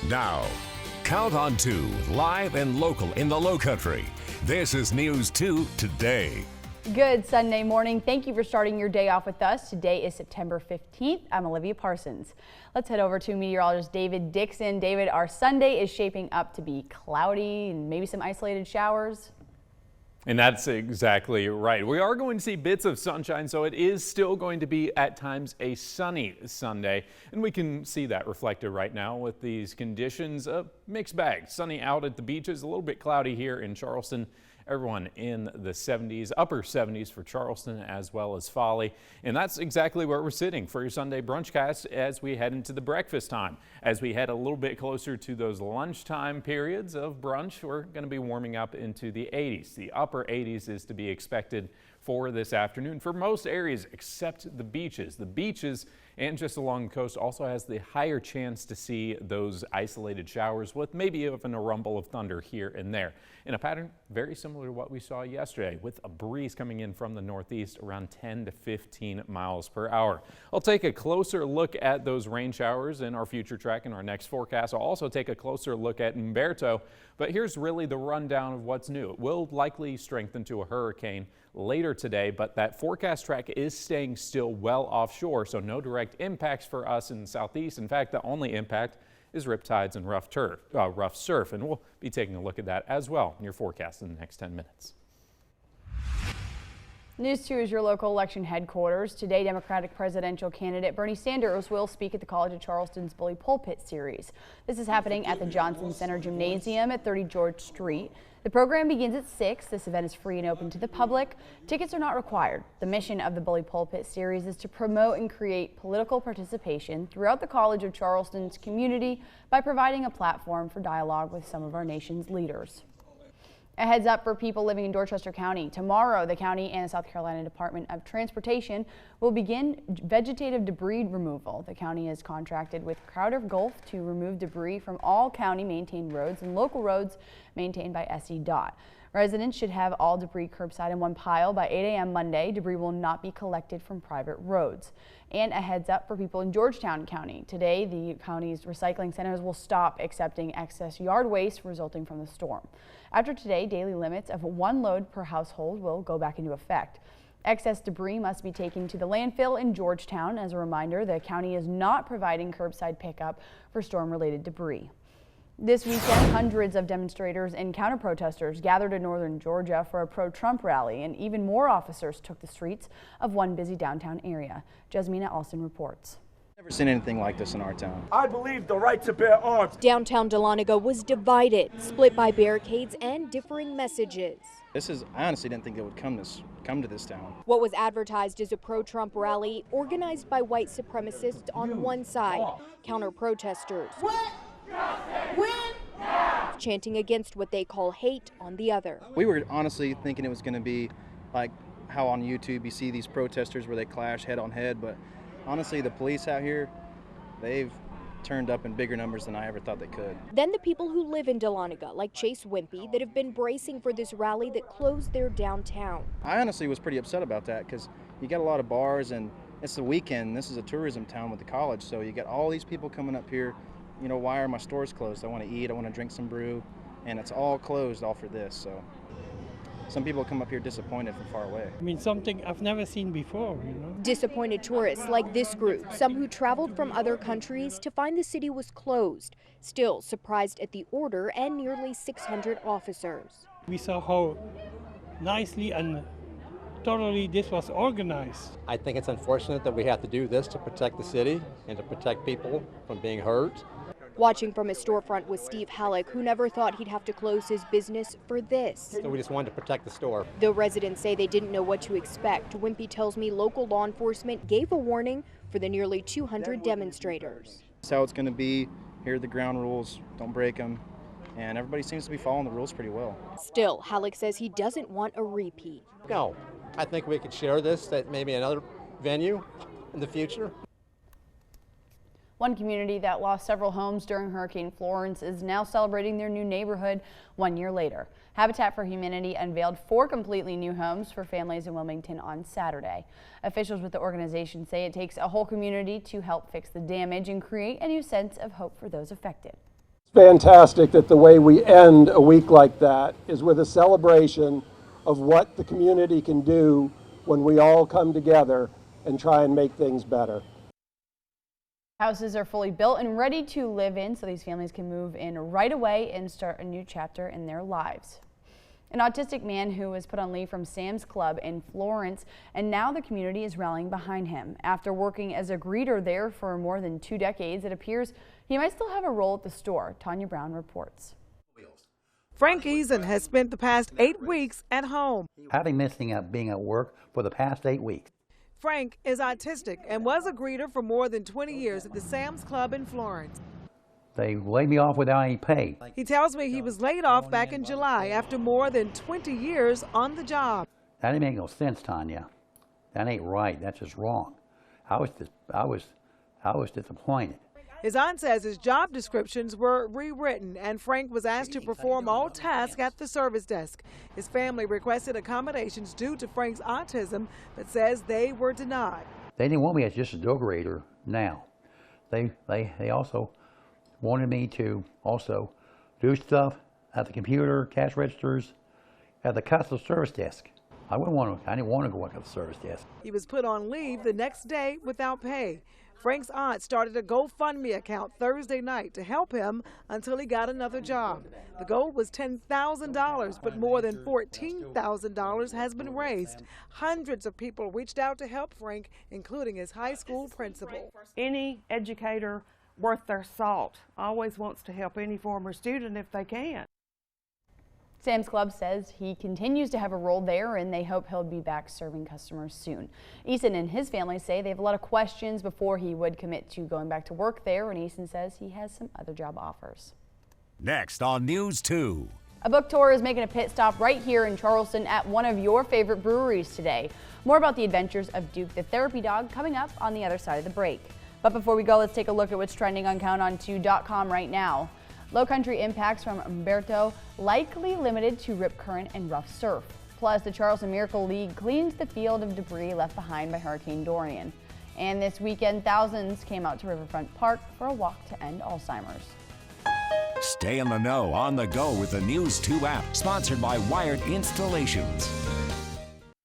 Now, count on 2, live and local in the Lowcountry. This is News 2 Today. Good Sunday morning. Thank you for starting your day off with us. Today is September 15th. I'm Olivia Parsons. Let's head over to meteorologist David Dixon. David, our Sunday is shaping up to be cloudy and maybe some isolated showers. And that's exactly right. We are going to see bits of sunshine, so it is still going to be at times a sunny Sunday. And we can see that reflected right now with these conditions. A mixed bag. Sunny out at the beaches, a little bit cloudy here in Charleston. Everyone in the 70s, upper 70s for Charleston as well as Folly. And that's exactly where we're sitting for your Sunday brunchcast as we head into the breakfast time. As we head a little bit closer to those lunchtime periods of brunch, we're going to be warming up into the 80s. The upper 80s is to be expected for this afternoon for most areas except the beaches. The beaches and just along the coast also has the higher chance to see those isolated showers with maybe even a rumble of thunder here and there. In a pattern very similar to what we saw yesterday with a breeze coming in from the northeast around 10 to 15 miles per hour. I'll take a closer look at those rain showers in our future track in our next forecast. I'll also take a closer look at Humberto, but here's really the rundown of what's new. It will likely strengthen to a hurricane later today, but that forecast track is staying still well offshore, so no direct impacts for us in the southeast. In fact, the only impact is riptides and rough surf, and we'll be taking a look at that as well in your forecast in the next 10 minutes. News 2 is your local election headquarters. Today, Democratic presidential candidate Bernie Sanders will speak at the College of Charleston's Bully Pulpit series. This is happening at the Johnson Center Gymnasium at 30 George Street. The program begins at 6. This event is free and open to the public. Tickets are not required. The mission of the Bully Pulpit series is to promote and create political participation throughout the College of Charleston's community by providing a platform for dialogue with some of our nation's leaders. A heads up for people living in Dorchester County. Tomorrow, the county and the South Carolina Department of Transportation will begin vegetative debris removal. The county has contracted with Crowder Gulf to remove debris from all county maintained roads and local roads maintained by SEDOT. Residents should have all debris curbside in one pile by 8 a.m. Monday. Debris will not be collected from private roads. And a heads up for people in Georgetown County. Today, the county's recycling centers will stop accepting excess yard waste resulting from the storm. After today, daily limits of 1 load per household will go back into effect. Excess debris must be taken to the landfill in Georgetown. As a reminder, the county is not providing curbside pickup for storm-related debris. This weekend, hundreds of demonstrators and counter-protesters gathered in northern Georgia for a pro-Trump rally, and even more officers took the streets of one busy downtown area. Jasmina Alston reports. Never seen anything like this in our town. I believe the right to bear arms. Downtown Dahlonega was divided, split by barricades and differing messages. I honestly didn't think it would come to this town. What was advertised as a pro-Trump rally organized by white supremacists on one side, counter-protesters chanting against what they call hate on the other. We were honestly thinking it was going to be like how on YouTube you see these protesters where they clash head on head, but honestly the police out here, they've turned up in bigger numbers than I ever thought they could. Then the people who live in Dahlonega, like Chase Wimpy, that have been bracing for this rally that closed their downtown. I honestly was pretty upset about that because you got a lot of bars and it's the weekend. This is a tourism town with the college, so you got all these people coming up here. You know, why are my stores closed? I want to eat, I want to drink some brew, and it's all closed all for this. So some people come up here disappointed from far away. I mean, something I've never seen before, you know. Disappointed tourists like this group, some who traveled from other countries to find the city was closed. Still surprised at the order and nearly 600 officers. We saw how nicely and thoroughly this was organized. I think it's unfortunate that we have to do this to protect the city and to protect people from being hurt. Watching from his storefront was Steve Halleck, who never thought he'd have to close his business for this. So we just wanted to protect the store. Though residents say they didn't know what to expect, Wimpy tells me local law enforcement gave a warning for the nearly 200 demonstrators. That's how it's going to be. Here are the ground rules. Don't break them. And everybody seems to be following the rules pretty well. Still, Halleck says he doesn't want a repeat. No, I think we could share this at maybe another venue in the future. One community that lost several homes during Hurricane Florence is now celebrating their new neighborhood 1 year later. Habitat for Humanity unveiled 4 completely new homes for families in Wilmington on Saturday. Officials with the organization say it takes a whole community to help fix the damage and create a new sense of hope for those affected. Fantastic that the way we end a week like that is with a celebration of what the community can do when we all come together and try and make things better. Houses are fully built and ready to live in, so these families can move in right away and start a new chapter in their lives. An autistic man who was put on leave from Sam's Club in Florence, and now the community is rallying behind him. After working as a greeter there for more than 2 decades, it appears he might still have a role at the store. Tanya Brown reports. Frank Eason has spent the past 8 weeks at home. I've been missing out being at work for the past 8 weeks. Frank is autistic and was a greeter for more than 20 years at the Sam's Club in Florence. They laid me off without any pay. He tells me he was laid off back in July after more than 20 years on the job. That didn't make no sense, Tanya. That ain't right. That's just wrong. I was disappointed. His aunt says his job descriptions were rewritten and Frank was asked to perform all tasks at the service desk. His family requested accommodations due to Frank's autism, but says they were denied. They didn't want me as just a door grader now. They also wanted me to also do stuff at the computer, cash registers, at the customer service desk. I didn't want to go work at the service desk. He was put on leave the next day without pay. Frank's aunt started a GoFundMe account Thursday night to help him until he got another job. The goal was $10,000, but more than $14,000 has been raised. Hundreds of people reached out to help Frank, including his high school principal. Any educator worth their salt always wants to help any former student if they can. Sam's Club says he continues to have a role there and they hope he'll be back serving customers soon. Eason and his family say they have a lot of questions before he would commit to going back to work there, and Eason says he has some other job offers. Next on News 2. A book tour is making a pit stop right here in Charleston at one of your favorite breweries today. More about the adventures of Duke the Therapy Dog coming up on the other side of the break. But before we go, let's take a look at what's trending on CountOn2.com right now. Low country impacts from Umberto likely limited to rip current and rough surf. Plus, the Charleston Miracle League cleans the field of debris left behind by Hurricane Dorian. And this weekend, thousands came out to Riverfront Park for a walk to end Alzheimer's. Stay in the know on the go with the News 2 app, sponsored by Wired Installations.